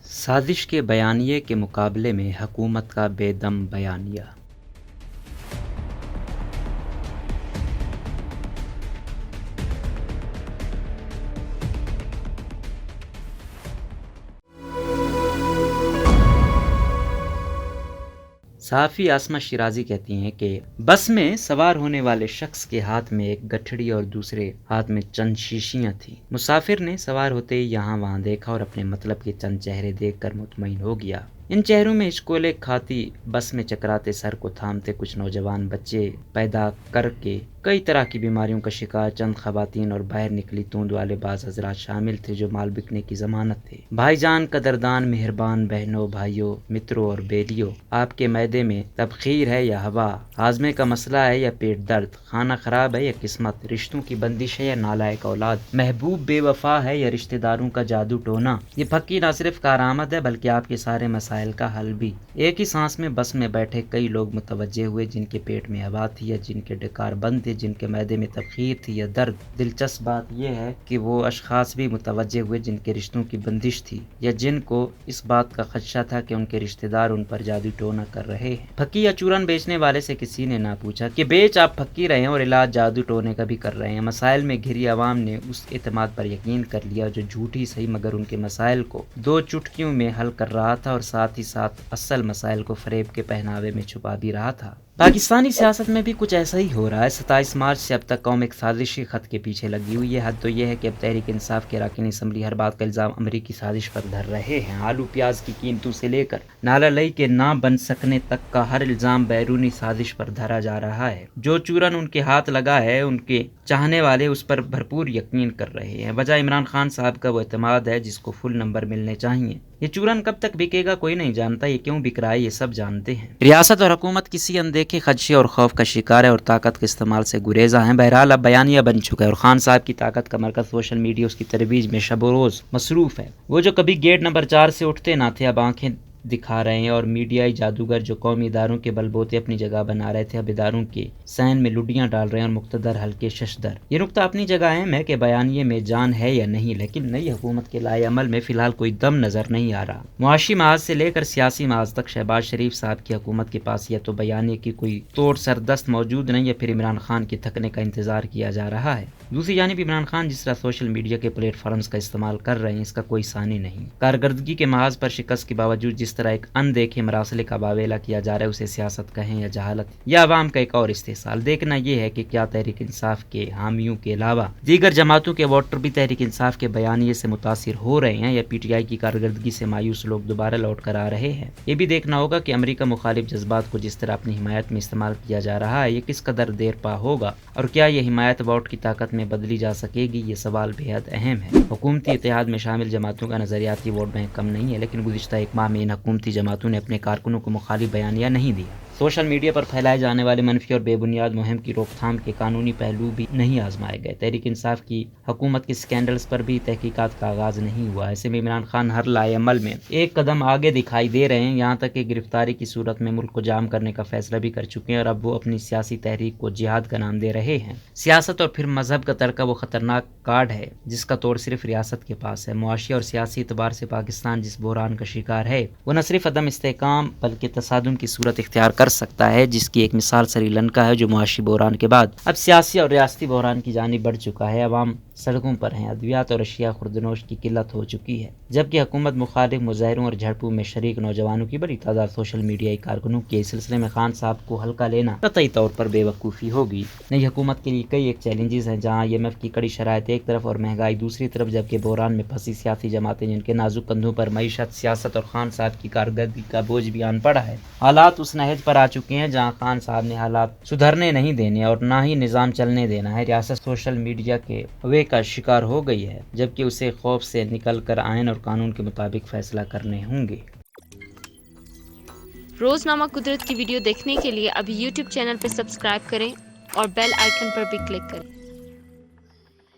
سازش کے بیانیے کے مقابلے میں حکومت کا بے دم بیانیہ۔ صحافی عاصمہ شیرازی کہتی ہیں کہ بس میں سوار ہونے والے شخص کے ہاتھ میں ایک گٹھڑی اور دوسرے ہاتھ میں چند شیشیاں تھیں۔ مسافر نے سوار ہوتے ہی یہاں وہاں دیکھا اور اپنے مطلب کے چند چہرے دیکھ کر مطمئن ہو گیا۔ ان چہروں میں اشکولے کھاتی بس میں چکراتے سر کو تھامتے کچھ نوجوان بچے پیدا کر کے کئی طرح کی بیماریوں کا شکار چند خواتین اور باہر نکلی توند والے بعض حضرات شامل تھے جو مال بکنے کی ضمانت تھے۔ بھائی جان، قدردان، مہربان بہنوں، بھائیوں، متروں اور بیلیوں، آپ کے معدے میں تبخیر ہے یا ہوا، ہاضمے کا مسئلہ ہے یا پیٹ درد، کھانا خراب ہے یا قسمت، رشتوں کی بندش ہے یا نالائق اولاد، محبوب بے وفا ہے یا رشتہ داروں کا جادو ٹونا، یہ پھکی نہ صرف کارآمد ہے بلکہ آپ کے سارے مسائل کا حل بھی۔ ایک ہی سانس میں بس میں بیٹھے کئی لوگ متوجہ ہوئے جن کے پیٹ میں ہوا تھی یا جن کے ڈکار بند تھے، جن کے معدے میں تبخیر تھی یا درد۔ دلچسپ بات یہ ہے کہ وہ اشخاص بھی متوجہ ہوئے جن کے رشتوں کی بندش تھی یا جن کو اس بات کا خدشہ تھا کہ ان کے رشتہ دار ان پر جادو ٹونا کر رہے ہیں۔ پھکی یا چورن بیچنے والے سے کسی نے نہ پوچھا کہ بیچ آپ پھکی رہے ہیں اور علاج جادو ٹونے کا بھی کر رہے ہیں۔ مسائل میں گھری عوام نے اس اعتماد پر یقین کر لیا جو جھوٹ ہی صحیح مگر ان کے مسائل کو دو چٹکیوں میں حل کر رہا تھا اور ساتھ ہی ساتھ اصل مسائل کو فریب کے پہناوے میں چھپا بھی رہا تھا۔ پاکستانی سیاست میں بھی کچھ ایسا ہی ہو رہا ہے۔ 27 مارچ سے اب تک قوم ایک سازشی خط کے پیچھے لگی ہوئی ہے۔ حد تو یہ ہے کہ اب تحریک انصاف کے اراکین اسمبلی ہر بات کا الزام امریکی سازش پر دھر رہے ہیں۔ آلو پیاز کی قیمتوں سے لے کر نالا لئی کے نہ بن سکنے تک کا ہر الزام بیرونی سازش پر دھرا جا رہا ہے۔ جو چورن ان کے ہاتھ لگا ہے ان کے چاہنے والے اس پر بھرپور یقین کر رہے ہیں۔ وجہ عمران خان صاحب کا وہ اعتماد ہے جس کو فل نمبر ملنے چاہیے۔ یہ چورن کب تک بکے گا کوئی نہیں جانتا، یہ کیوں بک رہا ہے یہ سب جانتے ہیں۔ ریاست اور حکومت کسی اندیکھے خدشے اور خوف کا شکار ہے اور طاقت کے استعمال سے گریزاں ہیں۔ بہرحال اب بیانیہ بن چکا ہے اور خان صاحب کی طاقت کا مرکز سوشل میڈیا اس کی ترویج میں شب و روز مصروف ہے۔ وہ جو کبھی گیٹ نمبر 4 سے اٹھتے نہ تھے اب آنکھیں دکھا رہے ہیں اور میڈیائی جادوگر جو قومی اداروں کے بل بوتے اپنی جگہ بنا رہے تھے اب اداروں کے سین میں لڈیاں ڈال رہے ہیں اور مقتدر ہلکے ششدر۔ یہ نقطہ اپنی جگہ اہم ہے کہ بیانیے میں جان ہے یا نہیں، لیکن نئی حکومت کے لائے عمل میں فی الحال کوئی دم نظر نہیں آ رہا۔ معاشی محاذ سے لے کر سیاسی محاذ تک شہباز شریف صاحب کی حکومت کے پاس یا تو بیانیے کی کوئی توڑ سردست موجود نہیں یا پھر عمران خان کے تھکنے کا انتظار کیا جا رہا ہے۔ دوسری جانب عمران خان جس طرح سوشل میڈیا کے پلیٹ فارمز کا استعمال کر رہے ہیں اس کا کوئی ثانی نہیں۔ کارکردگی کے محاذ پر شکست کے باوجود جس طرح ایک اندیکھے مراسلے کا باویلا کیا جا رہا ہے اسے سیاست کہیں یا جہالت یا عوام کا ایک اور استحصال۔ دیکھنا یہ ہے کہ کیا تحریک انصاف کے حامیوں کے علاوہ دیگر جماعتوں کے ووٹر بھی تحریک انصاف کے بیانیے سے متاثر ہو رہے ہیں یا پی ٹی آئی کی کارکردگی سے مایوس لوگ دوبارہ لوٹ کر آ رہے ہیں۔ یہ بھی دیکھنا ہوگا کہ امریکہ مخالف جذبات کو جس طرح اپنی حمایت میں استعمال کیا جا رہا ہے یہ کس قدر دیر پا ہوگا اور کیا یہ حمایت ووٹ کی طاقت میں بدلی جا سکے گی، یہ سوال بے حد اہم ہے۔ حکومتی اتحاد میں شامل جماعتوں کا نظریاتی ووٹ بینک کم نہیں ہے لیکن گزشتہ ایک ماہ میں ان حکومتی جماعتوں نے اپنے کارکنوں کو مخالف بیانیہ نہیں دیا۔ سوشل میڈیا پر پھیلائے جانے والے منفی اور بے بنیاد مہم کی روک تھام کے قانونی پہلو بھی نہیں آزمائے گئے۔ تحریک انصاف کی حکومت کے سکینڈلز پر بھی تحقیقات کا آغاز نہیں ہوا۔ ایسے میں عمران خان ہر لائے عمل میں ایک قدم آگے دکھائی دے رہے ہیں، یہاں تک کہ گرفتاری کی صورت میں ملک کو جام کرنے کا فیصلہ بھی کر چکے ہیں اور اب وہ اپنی سیاسی تحریک کو جہاد کا نام دے رہے ہیں۔ سیاست اور پھر مذہب کا ترکہ وہ خطرناک کارڈ ہے جس کا توڑ صرف ریاست کے پاس ہے۔ معاشی اور سیاسی اعتبار سے پاکستان جس بحران کا شکار ہے وہ نہ صرف عدم استحکام بلکہ تصادم کی صورت اختیار کر سکتا ہے، جس کی ایک مثال سری لنکا ہے جو معاشی بحران کے بعد اب سیاسی اور ریاستی بحران کی جانب بڑھ چکا ہے۔ عوام سڑکوں پر ہیں، ادویات اور اشیاء خوردنوش کی قلت ہو چکی ہے، جبکہ حکومت مخالف مظاہروں اور جھڑپوں میں شریک نوجوانوں کی بڑی تعداد سوشل میڈیائی کارکنوں کی اس سلسلے میں خان صاحب کو ہلکا لینا قطعی طور پر بے وقوفی ہوگی۔ نئی حکومت کے لیے کئی ایک چیلنجز ہیں جہاں IMF کی کڑی شرائط ایک طرف اور مہنگائی دوسری طرف، جبکہ بحران میں پھنسی سیاسی جماعتیں جن کے نازک کندھوں پر معیشت، سیاست اور خان صاحب کی کارکردگی کا بوجھ بھی آن پڑا ہے۔ حالات اس نہج پر آ چکے ہیں جہاں خان صاحب نے حالات سدھرنے نہیں دینے اور نہ ہی نظام چلنے دینا ہے۔ ریاست سوشل میڈیا کے ہوے کا شکار ہو گئی ہے جبکہ اسے خوف سے نکل کر آئین اور قانون کے مطابق فیصلہ کرنے ہوں گے۔ روزنامہ قدرت کی ویڈیو دیکھنے کے لیے ابھی YouTube چینل پر سبسکرائب کریں اور بیل آئیکن پر بھی کلک کریں۔